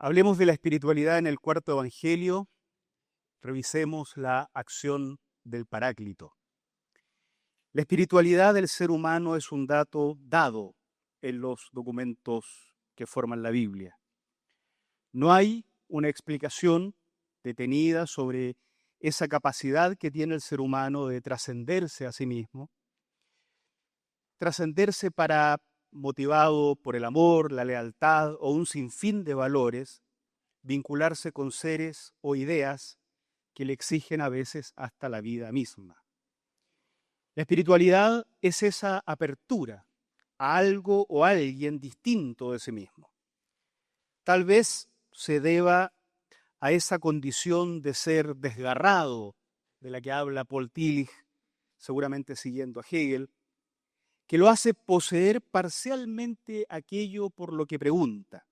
Hablemos de la espiritualidad en el cuarto evangelio, revisemos la acción del Paráclito. La espiritualidad del ser humano es un dato dado en los documentos que forman la Biblia. No hay una explicación detenida sobre esa capacidad que tiene el ser humano de trascenderse a sí mismo, trascenderse para, motivado por el amor, la lealtad o un sinfín de valores, vincularse con seres o ideas que le exigen a veces hasta la vida misma. La espiritualidad es esa apertura a algo o a alguien distinto de sí mismo. Tal vez se deba a esa condición de ser desgarrado de la que habla Paul Tillich, seguramente siguiendo a Hegel, que lo hace poseer parcialmente aquello por lo que pregunta.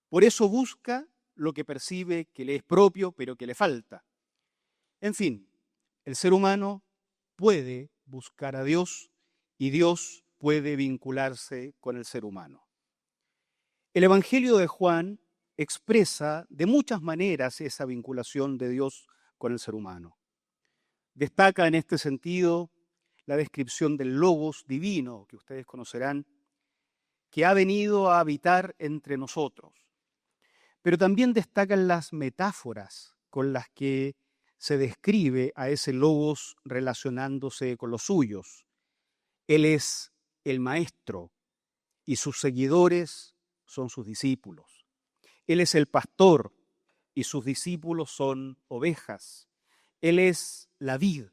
Por eso busca lo que percibe que le es propio, pero que le falta. En fin, el ser humano puede buscar a Dios y Dios puede vincularse con el ser humano. El Evangelio de Juan expresa de muchas maneras esa vinculación de Dios con el ser humano. Destaca en este sentido la descripción del Logos divino, que ustedes conocerán, que ha venido a habitar entre nosotros. Pero también destacan las metáforas con las que se describe a ese Logos relacionándose con los suyos. Él es el maestro y sus seguidores son sus discípulos. Él es el pastor y sus discípulos son ovejas. Él es la vid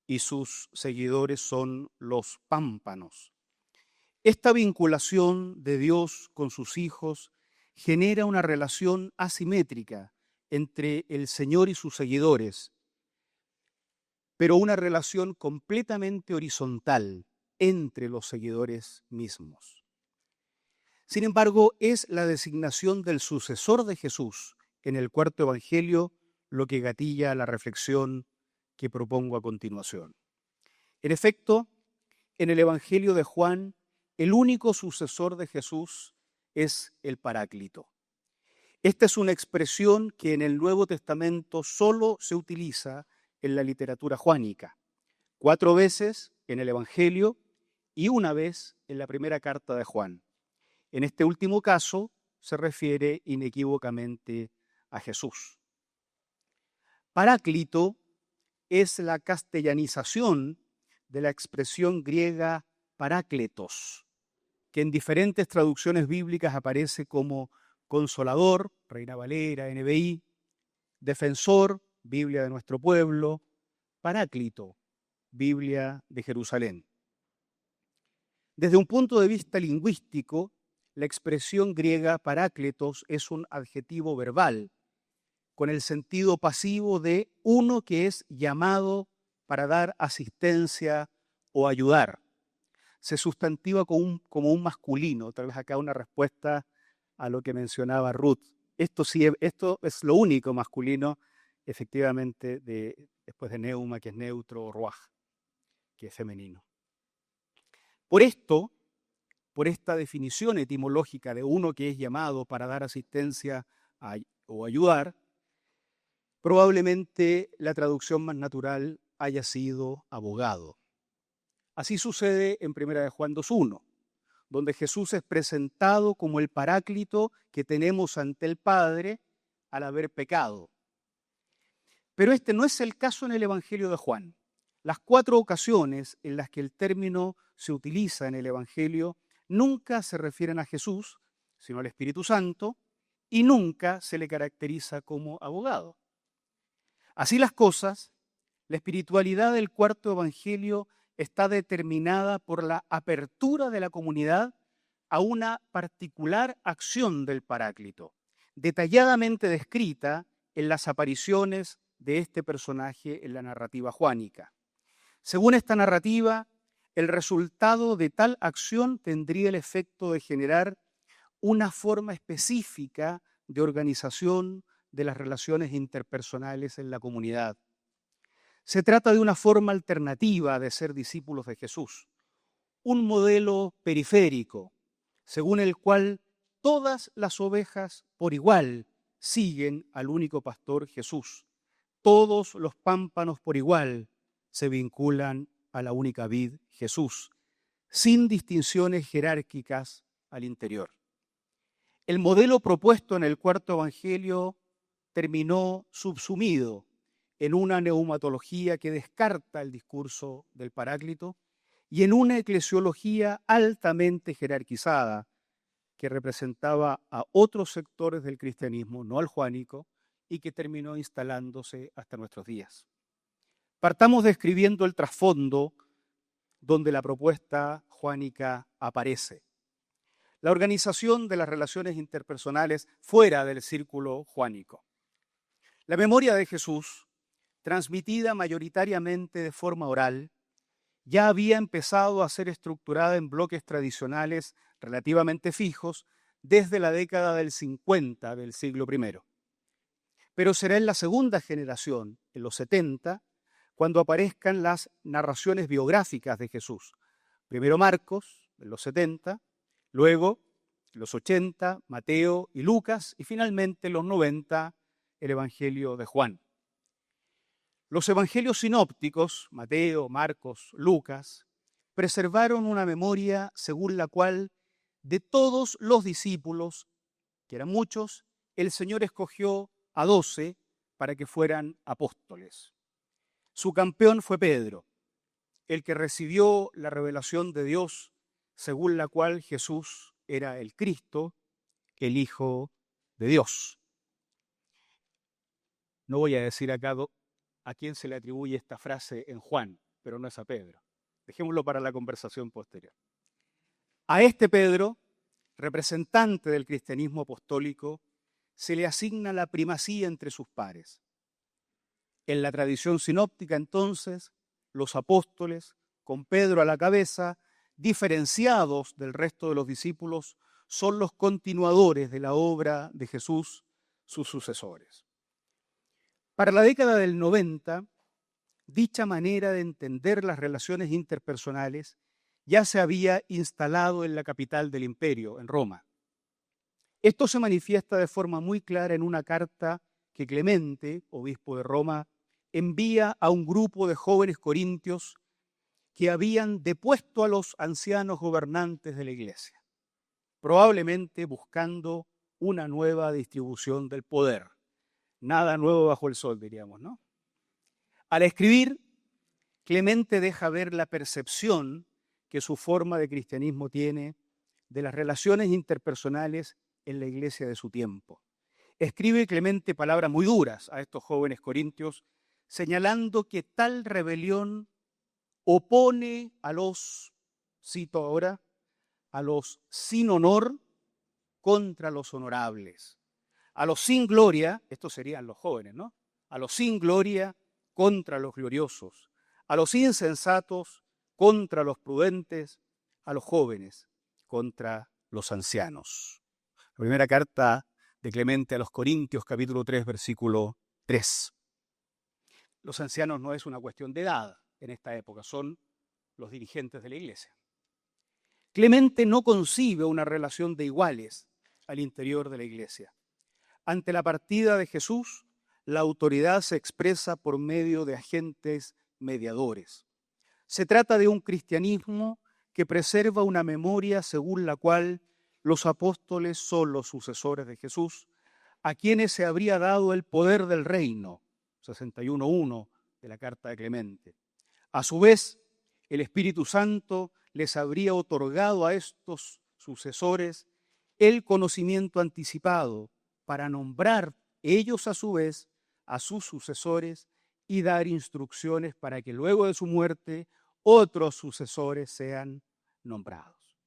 y sus seguidores son los pámpanos. Esta vinculación de Dios con sus hijos genera una relación asimétrica entre el Señor y sus seguidores, pero una relación completamente horizontal entre los seguidores mismos. Sin embargo, es la designación del sucesor de Jesús en el cuarto evangelio lo que gatilla la reflexión que propongo a continuación. En efecto, en el evangelio de Juan, el único sucesor de Jesús es el Paráclito. Esta es una expresión que en el Nuevo Testamento solo se utiliza en la literatura juánica, 4 veces en el Evangelio y una vez en la primera carta de Juan. En este último caso se refiere inequívocamente a Jesús. Paráclito es la castellanización de la expresión griega parácletos, que en diferentes traducciones bíblicas aparece como Consolador, Reina Valera, NBI, Defensor, Biblia de nuestro pueblo, Paráclito, Biblia de Jerusalén. Desde un punto de vista lingüístico, la expresión griega parácletos es un adjetivo verbal, con el sentido pasivo de uno que es llamado para dar asistencia o ayudar. Se sustantiva como un masculino, tal vez acá una respuesta a lo que mencionaba Ruth. Esto es lo único masculino, efectivamente, después de neuma, que es neutro, o ruaj, que es femenino. Por esta definición etimológica de uno que es llamado para dar asistencia o ayudar, probablemente la traducción más natural haya sido abogado. Así sucede en 1 Juan 2:1, donde Jesús es presentado como el Paráclito que tenemos ante el Padre al haber pecado. Pero este no es el caso en el Evangelio de Juan. Las 4 ocasiones en las que el término se utiliza en el Evangelio nunca se refieren a Jesús, sino al Espíritu Santo, y nunca se le caracteriza como abogado. Así las cosas, la espiritualidad del cuarto evangelio está determinada por la apertura de la comunidad a una particular acción del Paráclito, detalladamente descrita en las apariciones de este personaje en la narrativa juánica. Según esta narrativa, el resultado de tal acción tendría el efecto de generar una forma específica de organización de las relaciones interpersonales en la comunidad. Se trata de una forma alternativa de ser discípulos de Jesús, un modelo periférico, según el cual todas las ovejas por igual siguen al único pastor Jesús. Todos los pámpanos por igual se vinculan a la única vid Jesús, sin distinciones jerárquicas al interior. El modelo propuesto en el cuarto evangelio terminó subsumido en una neumatología que descarta el discurso del Paráclito y en una eclesiología altamente jerarquizada que representaba a otros sectores del cristianismo, no al juánico, y que terminó instalándose hasta nuestros días. Partamos describiendo el trasfondo donde la propuesta juánica aparece. La organización de las relaciones interpersonales fuera del círculo juánico. La memoria de Jesús, transmitida mayoritariamente de forma oral, ya había empezado a ser estructurada en bloques tradicionales relativamente fijos desde la década del 50 del siglo I. Pero será en la segunda generación, en los 70, cuando aparezcan las narraciones biográficas de Jesús. Primero Marcos, en los 70, luego en los 80, Mateo y Lucas, y finalmente en los 90, el Evangelio de Juan. Los evangelios sinópticos, Mateo, Marcos, Lucas, preservaron una memoria según la cual de todos los discípulos, que eran muchos, el Señor escogió a 12 para que fueran apóstoles. Su campeón fue Pedro, el que recibió la revelación de Dios según la cual Jesús era el Cristo, el Hijo de Dios. No voy a decir acá a quién se le atribuye esta frase en Juan, pero no es a Pedro. Dejémoslo para la conversación posterior. A este Pedro, representante del cristianismo apostólico, se le asigna la primacía entre sus pares. En la tradición sinóptica, entonces, los apóstoles, con Pedro a la cabeza, diferenciados del resto de los discípulos, son los continuadores de la obra de Jesús, sus sucesores. Para la década del 90, dicha manera de entender las relaciones interpersonales ya se había instalado en la capital del imperio, en Roma. Esto se manifiesta de forma muy clara en una carta que Clemente, obispo de Roma, envía a un grupo de jóvenes corintios que habían depuesto a los ancianos gobernantes de la iglesia, probablemente buscando una nueva distribución del poder. Nada nuevo bajo el sol, diríamos, ¿no? Al escribir, Clemente deja ver la percepción que su forma de cristianismo tiene de las relaciones interpersonales en la iglesia de su tiempo. Escribe Clemente palabras muy duras a estos jóvenes corintios, señalando que tal rebelión opone a los, cito ahora, a los sin honor contra los honorables. A los sin gloria, estos serían los jóvenes, ¿no? A los sin gloria contra los gloriosos, a los insensatos contra los prudentes, a los jóvenes contra los ancianos. La primera carta de Clemente a los Corintios, capítulo 3, versículo 3. Los ancianos no es una cuestión de edad en esta época, son los dirigentes de la iglesia. Clemente no concibe una relación de iguales al interior de la iglesia. Ante la partida de Jesús, la autoridad se expresa por medio de agentes mediadores. Se trata de un cristianismo que preserva una memoria según la cual los apóstoles son los sucesores de Jesús, a quienes se habría dado el poder del reino, 61.1 de la carta de Clemente. A su vez, el Espíritu Santo les habría otorgado a estos sucesores el conocimiento anticipado para nombrar ellos a su vez a sus sucesores y dar instrucciones para que luego de su muerte otros sucesores sean nombrados.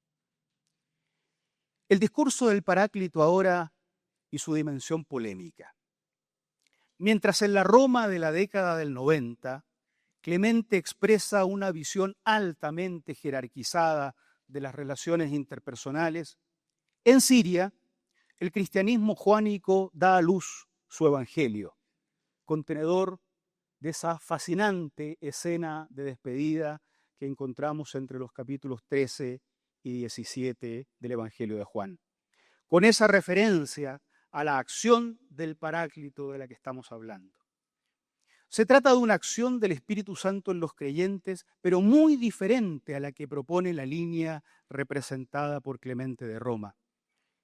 El discurso del Paráclito ahora y su dimensión polémica. Mientras en la Roma de la década del 90, Clemente expresa una visión altamente jerarquizada de las relaciones interpersonales, en Siria, el cristianismo juánico da a luz su evangelio, contenedor de esa fascinante escena de despedida que encontramos entre los capítulos 13 y 17 del Evangelio de Juan. con esa referencia a la acción del Paráclito de la que estamos hablando. Se trata de una acción del Espíritu Santo en los creyentes, pero muy diferente a la que propone la línea representada por Clemente de Roma.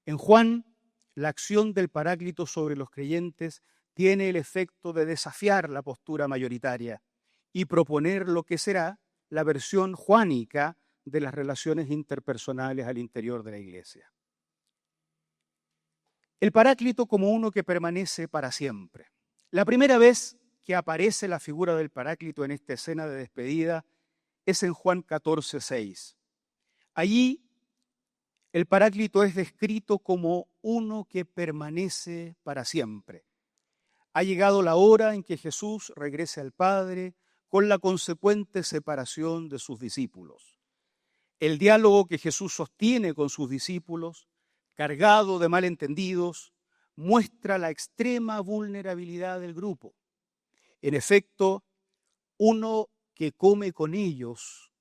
En Juan, la acción del Paráclito sobre los creyentes tiene el efecto de desafiar la postura mayoritaria y proponer lo que será la versión juánica de las relaciones interpersonales al interior de la Iglesia. El Paráclito como uno que permanece para siempre. La primera vez que aparece la figura del Paráclito en esta escena de despedida es en Juan 14:6. Allí el Paráclito es descrito como uno que permanece para siempre. Ha llegado la hora en que Jesús regrese al Padre con la consecuente separación de sus discípulos. El diálogo que Jesús sostiene con sus discípulos, cargado de malentendidos, muestra la extrema vulnerabilidad del grupo. En efecto, uno que come con ellos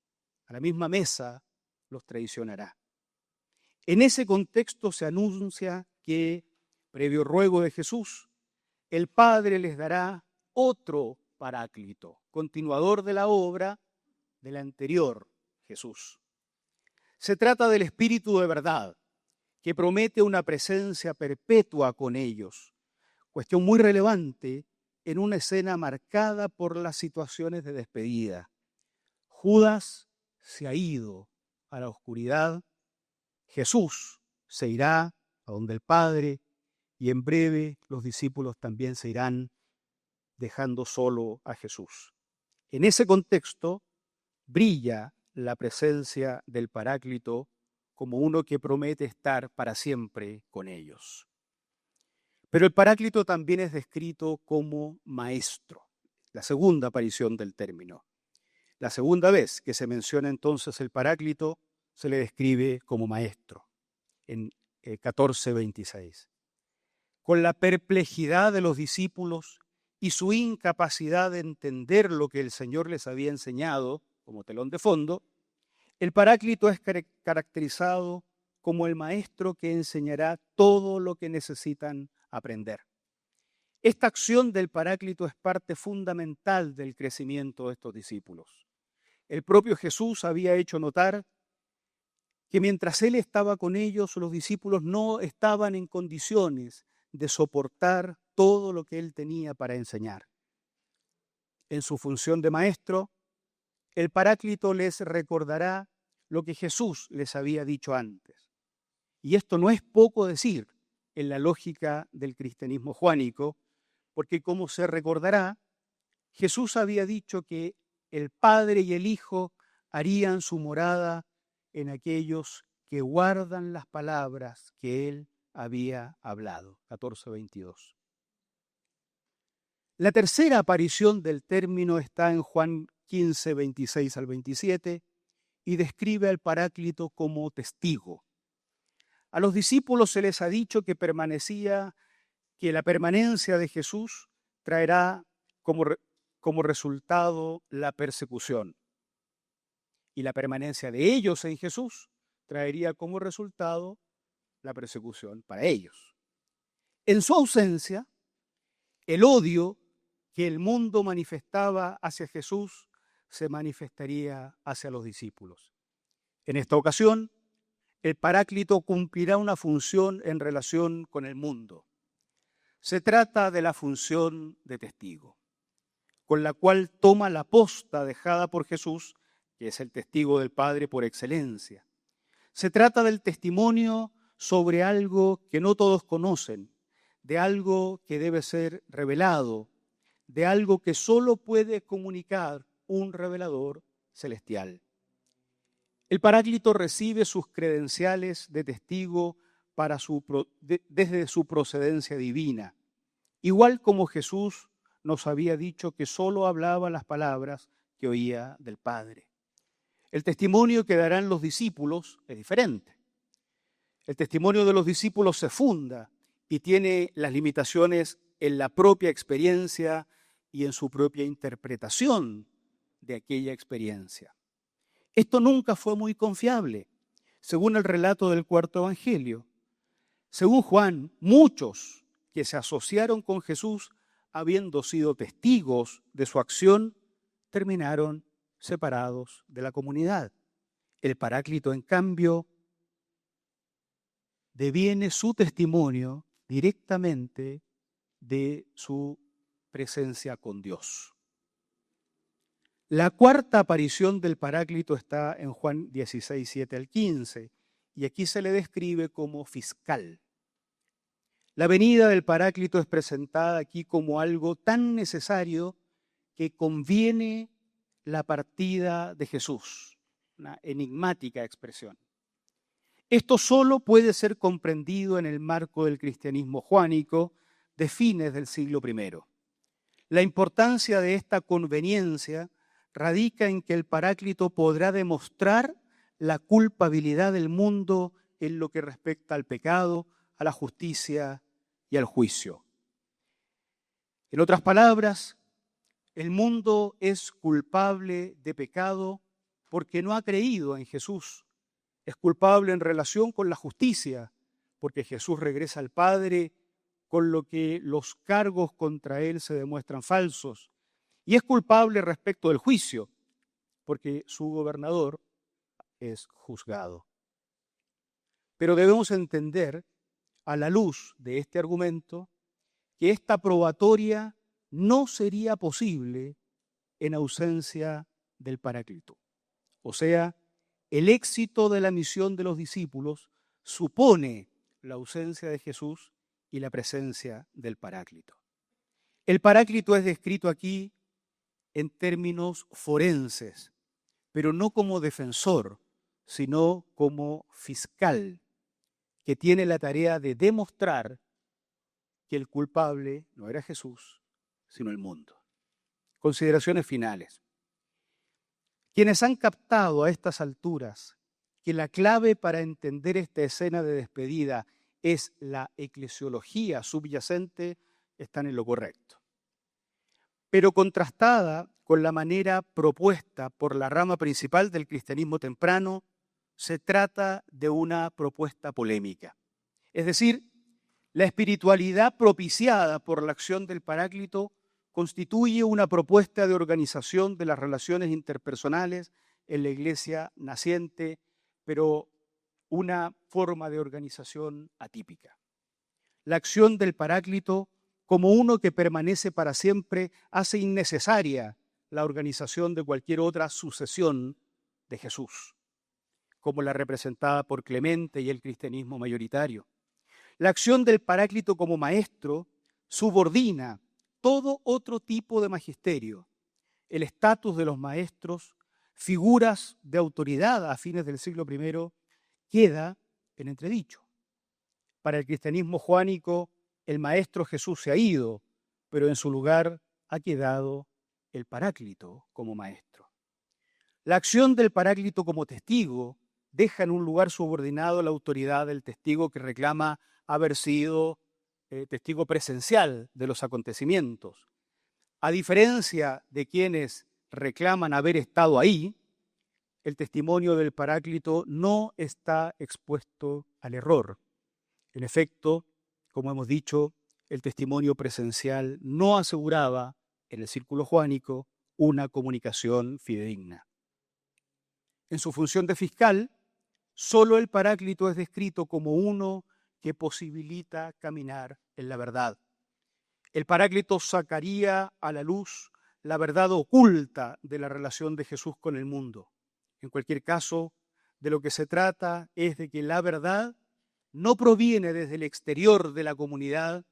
a la misma mesa los traicionará. En ese contexto se anuncia que, previo ruego de Jesús, el Padre les dará otro Paráclito, continuador de la obra del anterior Jesús. Se trata del Espíritu de verdad, que promete una presencia perpetua con ellos, cuestión muy relevante en una escena marcada por las situaciones de despedida. Judas se ha ido a la oscuridad, Jesús se irá a donde el Padre y en breve los discípulos también se irán dejando solo a Jesús. En ese contexto brilla la presencia del Paráclito como uno que promete estar para siempre con ellos. Pero el Paráclito también es descrito como maestro, la segunda aparición del término. La segunda vez que se menciona entonces el Paráclito se le describe como maestro, en 14:26. Con la perplejidad de los discípulos y su incapacidad de entender lo que el Señor les había enseñado como telón de fondo, el Paráclito es caracterizado como el maestro que enseñará todo lo que necesitan aprender. Esta acción del Paráclito es parte fundamental del crecimiento de estos discípulos. El propio Jesús había hecho notar que mientras Él estaba con ellos, los discípulos no estaban en condiciones de soportar todo lo que Él tenía para enseñar. En su función de maestro, el Paráclito les recordará lo que Jesús les había dicho antes. Y esto no es poco decir en la lógica del cristianismo juánico, porque como se recordará, Jesús había dicho que el Padre y el Hijo harían su morada en aquellos que guardan las palabras que Él había hablado. 14:22. La tercera aparición del término está en Juan 15:26 al 27 y describe al Paráclito como testigo. A los discípulos se les ha dicho que la permanencia de Jesús traerá como resultado la persecución. Y la permanencia de ellos en Jesús traería como resultado la persecución para ellos. En su ausencia, el odio que el mundo manifestaba hacia Jesús se manifestaría hacia los discípulos. En esta ocasión, el Paráclito cumplirá una función en relación con el mundo. Se trata de la función de testigo, con la cual toma la posta dejada por Jesús, que es el testigo del Padre por excelencia. Se trata del testimonio sobre algo que no todos conocen, de algo que debe ser revelado, de algo que solo puede comunicar un revelador celestial. El Paráclito recibe sus credenciales de testigo desde su procedencia divina, igual como Jesús nos había dicho que solo hablaba las palabras que oía del Padre. El testimonio que darán los discípulos es diferente. El testimonio de los discípulos se funda y tiene las limitaciones en la propia experiencia y en su propia interpretación de aquella experiencia. Esto nunca fue muy confiable, según el relato del cuarto evangelio. Según Juan, muchos que se asociaron con Jesús, habiendo sido testigos de su acción, terminaron separados de la comunidad. El Paráclito, en cambio, deviene su testimonio directamente de su presencia con Dios. La cuarta aparición del Paráclito está en Juan 16, 7 al 15, y aquí se le describe como fiscal. La venida del Paráclito es presentada aquí como algo tan necesario que conviene la partida de Jesús, una enigmática expresión. Esto solo puede ser comprendido en el marco del cristianismo juánico de fines del siglo I. La importancia de esta conveniencia radica en que el Paráclito podrá demostrar la culpabilidad del mundo en lo que respecta al pecado, a la justicia y al juicio. En otras palabras, el mundo es culpable de pecado porque no ha creído en Jesús. Es culpable en relación con la justicia, porque Jesús regresa al Padre, con lo que los cargos contra él se demuestran falsos. Y es culpable respecto del juicio, porque su gobernador es juzgado. Pero debemos entender, a la luz de este argumento, que esta probatoria no sería posible en ausencia del Paráclito. O sea, el éxito de la misión de los discípulos supone la ausencia de Jesús y la presencia del Paráclito. El Paráclito es descrito aquí en términos forenses, pero no como defensor, sino como fiscal, que tiene la tarea de demostrar que el culpable no era Jesús, sino el mundo. Consideraciones finales. Quienes han captado a estas alturas que la clave para entender esta escena de despedida es la eclesiología subyacente, están en lo correcto. Pero contrastada con la manera propuesta por la rama principal del cristianismo temprano, se trata de una propuesta polémica. Es decir, la espiritualidad propiciada por la acción del Paráclito constituye una propuesta de organización de las relaciones interpersonales en la iglesia naciente, pero una forma de organización atípica. La acción del Paráclito, como uno que permanece para siempre, hace innecesaria la organización de cualquier otra sucesión de Jesús, como la representada por Clemente y el cristianismo mayoritario. La acción del Paráclito como maestro subordina todo otro tipo de magisterio. El estatus de los maestros, figuras de autoridad a fines del siglo I, queda en entredicho. Para el cristianismo juánico, el maestro Jesús se ha ido, pero en su lugar ha quedado el Paráclito como maestro. La acción del Paráclito como testigo deja en un lugar subordinado la autoridad del testigo que reclama haber sido testigo presencial de los acontecimientos. A diferencia de quienes reclaman haber estado ahí, el testimonio del Paráclito no está expuesto al error. En efecto, como hemos dicho, el testimonio presencial no aseguraba en el círculo juánico una comunicación fidedigna. En su función de fiscal, solo el Paráclito es descrito como uno que posibilita caminar en la verdad. El Paráclito sacaría a la luz la verdad oculta de la relación de Jesús con el mundo. En cualquier caso, de lo que se trata es de que la verdad no proviene desde el exterior de la comunidad,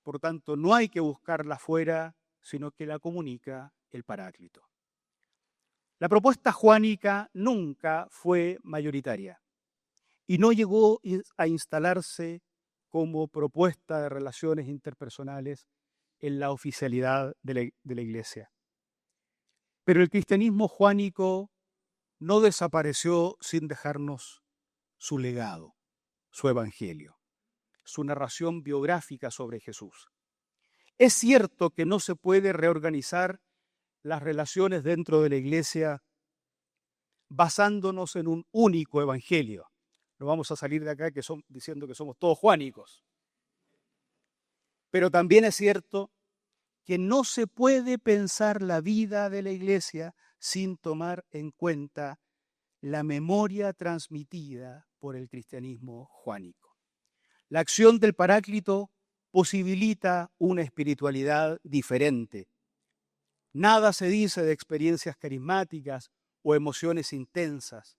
por tanto no hay que buscarla afuera, sino que la comunica el Paráclito. La propuesta juánica nunca fue mayoritaria y no llegó a instalarse como propuesta de relaciones interpersonales en la oficialidad de la Iglesia. Pero el cristianismo juánico no desapareció sin dejarnos su legado, su evangelio, su narración biográfica sobre Jesús. Es cierto que no se puede reorganizar las relaciones dentro de la Iglesia basándonos en un único evangelio. No vamos a salir de acá diciendo que somos todos juánicos. Pero también es cierto que no se puede pensar la vida de la Iglesia sin tomar en cuenta la memoria transmitida por el cristianismo juánico. La acción del Paráclito posibilita una espiritualidad diferente. Nada se dice de experiencias carismáticas o emociones intensas.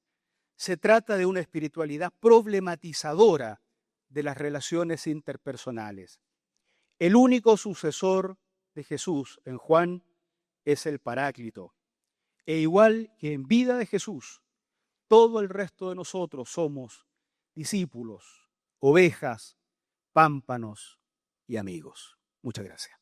Se trata de una espiritualidad problematizadora de las relaciones interpersonales. El único sucesor de Jesús en Juan es el Paráclito. E igual que en vida de Jesús, todo el resto de nosotros somos discípulos, ovejas, pámpanos y amigos. Muchas gracias.